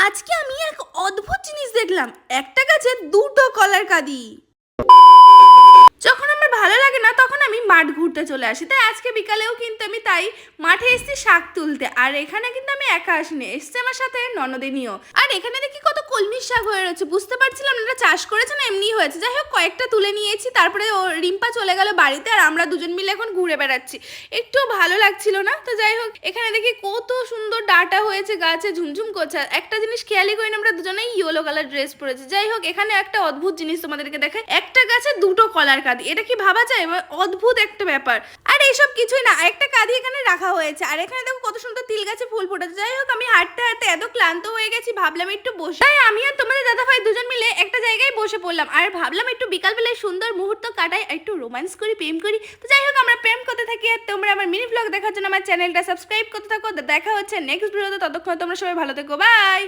আজকে আমি এক অদ্ভুত জিনিস দেখলাম, একটা গাছে দুটো কলার কাঁদি। যখন আমার ভালো লাগে না তখন আমি মাঠ ঘুরতে চলে আসি, তাই আজকে বিকালেও কিন্তু আমি তাই মাঠে এসেছি শাক তুলতে। আর এখানে কিন্তু আমি একা আসিনি, এসছে আমার সাথে ননদিনীও। আর এখানে দেখি কত কলমির শাক হয়ে রয়েছে, বুঝতে পারছিলাম না এটা চাষ করেছে না এমনি হয়েছে। যাই হোক কয়েকটা তুলে নিয়েছি, তারপরে ও রিম্পা চলে গেল বাড়িতে আর আমরা দুজন মিলে এখন ঘুরে বেড়াচ্ছি। একটু ভালো লাগছিল না, তো যাই হোক এখানে দেখি কত সুন্দর ডাটা হয়েছে গাছে, ঝুমঝুম করছে। আর একটা জিনিস খেয়ালই করি না, আমরা দুজনেই ইয়েলো কালার ড্রেস পরেছি। যাই হোক এখানে একটা অদ্ভুত জিনিস তোমাদেরকে দেখাই, একটা গাছে দুটো কলার কাঁদি, এটা কি ভাবা যায়? অদ্ভুত একটা ব্যাপার। আর এইসব কিছুই না, একটা কাঁদি এখানে রাখা হয়েছে আর এখানে দেখো কত সুন্দর তিল গাছে ফুল ফুটেছে। যাই হোক আমি হাঁটতে হাঁটতে এত ক্লান্ত হয়ে গেছি, ভাবলাম একটু বসে, তাই আমি আর তোমাদের দাদা ভাই দুজন মিলে একটা জায়গায় বসে পড়লাম আর ভাবলাম একটু বিকালবেলায় সুন্দর মুহূর্ত কাটাই, একটু রোম্যান্স করি, প্রেম করি। তো যাই হোক আমরা প্রেম করতে থাকি আর তোমরা আমার মিনি ব্লগ দেখার জন্য আমার চ্যানেলটা সাবস্ক্রাইব করতে থাকো। দেখা হচ্ছে নেক্সট ভিডিওতে, ততক্ষণ তোমরা সবাই ভালো থেকো, বাই।